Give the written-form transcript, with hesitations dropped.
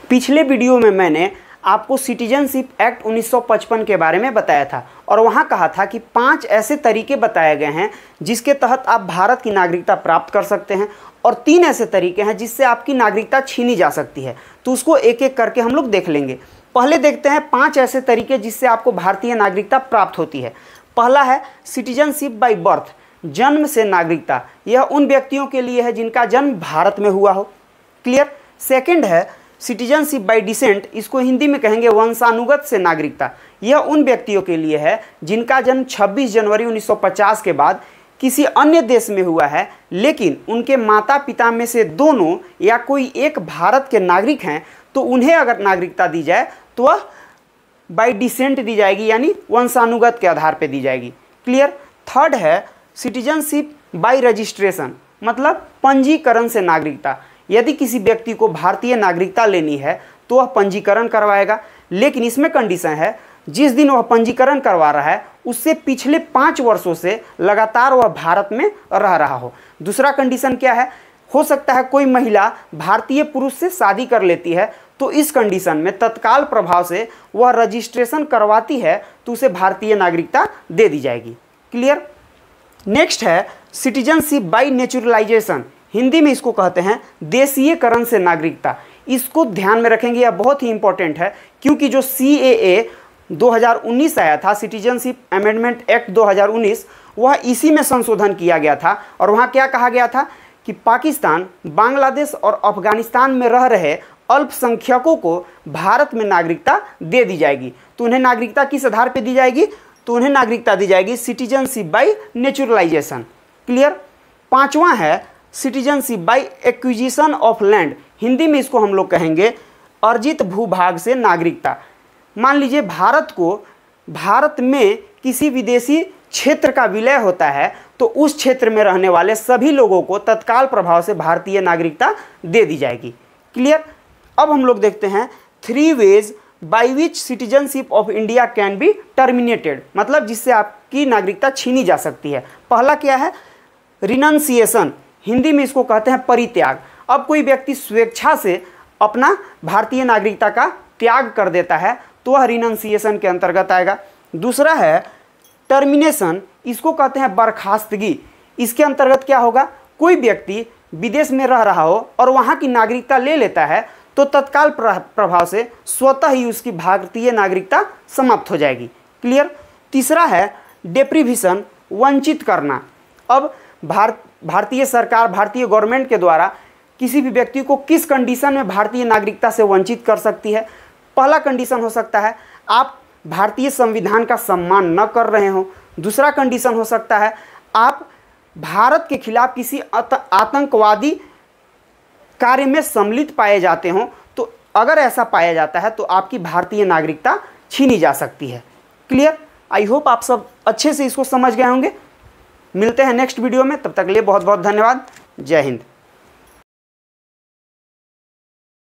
पिछले वीडियो में मैंने आपको सिटीजनशिप एक्ट 1955 के बारे में बताया था और वहाँ कहा था कि 5 ऐसे तरीके बताए गए हैं जिसके तहत आप भारत की नागरिकता प्राप्त कर सकते हैं और 3 ऐसे तरीके हैं जिससे आपकी नागरिकता छीनी जा सकती है। तो उसको एक एक करके हम लोग देख लेंगे। पहले देखते हैं 5 ऐसे तरीके जिससे आपको भारतीय नागरिकता प्राप्त होती है। पहला है सिटीजनशिप बाय बर्थ, जन्म से नागरिकता। यह उन व्यक्तियों के लिए है जिनका जन्म भारत में हुआ हो। क्लियर। सेकंड है सिटीजनशिप बाय डिसेंट, इसको हिंदी में कहेंगे वंशानुगत से नागरिकता। यह उन व्यक्तियों के लिए है जिनका जन्म 26 जनवरी 1950 के बाद किसी अन्य देश में हुआ है, लेकिन उनके माता पिता में से दोनों या कोई एक भारत के नागरिक हैं, तो उन्हें अगर नागरिकता दी जाए तो वह बाय डिसेंट दी जाएगी, यानी वंशानुगत के आधार पर दी जाएगी। क्लियर। थर्ड है सिटीजनशिप बाय रजिस्ट्रेशन, मतलब पंजीकरण से नागरिकता। यदि किसी व्यक्ति को भारतीय नागरिकता लेनी है तो वह पंजीकरण करवाएगा, लेकिन इसमें कंडीशन है जिस दिन वह पंजीकरण करवा रहा है उससे पिछले 5 वर्षों से लगातार वह भारत में रह रहा हो। दूसरा कंडीशन क्या है, हो सकता है कोई महिला भारतीय पुरुष से शादी कर लेती है, तो इस कंडीशन में तत्काल प्रभाव से वह रजिस्ट्रेशन करवाती है तो उसे भारतीय नागरिकता दे दी जाएगी। क्लियर। नेक्स्ट है सिटीजनशिप बाय नेचुरलाइजेशन, हिंदी में इसको कहते हैं देशीयकरण से नागरिकता। इसको ध्यान में रखेंगे, यह बहुत ही इंपॉर्टेंट है क्योंकि जो CAA 2019 आया था, सिटीजनशिप अमेंडमेंट एक्ट 2019, वह इसी में संशोधन किया गया था। और वहाँ क्या कहा गया था कि पाकिस्तान, बांग्लादेश और अफगानिस्तान में रह रहे अल्पसंख्यकों को भारत में नागरिकता दे दी जाएगी। तो उन्हें नागरिकता किस आधार पर दी जाएगी, तो उन्हें नागरिकता दी जाएगी सिटीजनशिप बाय नेचुरलाइजेशन। क्लियर। 5वां है citizenship by acquisition of land, Hindi में इसको हम लोग कहेंगे अर्जित भूभाग से नागरिकता। मान लीजिए भारत में किसी विदेशी क्षेत्र का विलय होता है तो उस क्षेत्र में रहने वाले सभी लोगों को तत्काल प्रभाव से भारतीय नागरिकता दे दी जाएगी। क्लियर। अब हम लोग देखते हैं 3 veg by which citizenship of India can be terminated, मतलब जिससे आपकी नागरिकता छीनी जा सकती है। पहला क्या है, रिनंसिएशन, हिंदी में इसको कहते हैं परित्याग। अब कोई व्यक्ति स्वेच्छा से अपना भारतीय नागरिकता का त्याग कर देता है तो वह रिनंसिएशन के अंतर्गत आएगा। दूसरा है टर्मिनेशन, इसको कहते हैं बर्खास्तगी। इसके अंतर्गत क्या होगा, कोई व्यक्ति विदेश में रह रहा हो और वहाँ की नागरिकता ले लेता है तो तत्काल प्रभाव से स्वतः ही उसकी भारतीय नागरिकता समाप्त हो जाएगी। क्लियर। तीसरा है डेप्रीविशन, वंचित करना। अब भारतीय सरकार, भारतीय गवर्नमेंट के द्वारा किसी भी व्यक्ति को किस कंडीशन में भारतीय नागरिकता से वंचित कर सकती है। पहला कंडीशन हो सकता है आप भारतीय संविधान का सम्मान न कर रहे हो। दूसरा कंडीशन हो सकता है आप भारत के खिलाफ किसी आतंकवादी कार्य में सम्मिलित पाए जाते हो, तो अगर ऐसा पाया जाता है तो आपकी भारतीय नागरिकता छीनी जा सकती है। क्लियर। आई होप आप सब अच्छे से इसको समझ गए होंगे। मिलते हैं नेक्स्ट वीडियो में, तब तक के लिए बहुत बहुत धन्यवाद। जय हिंद।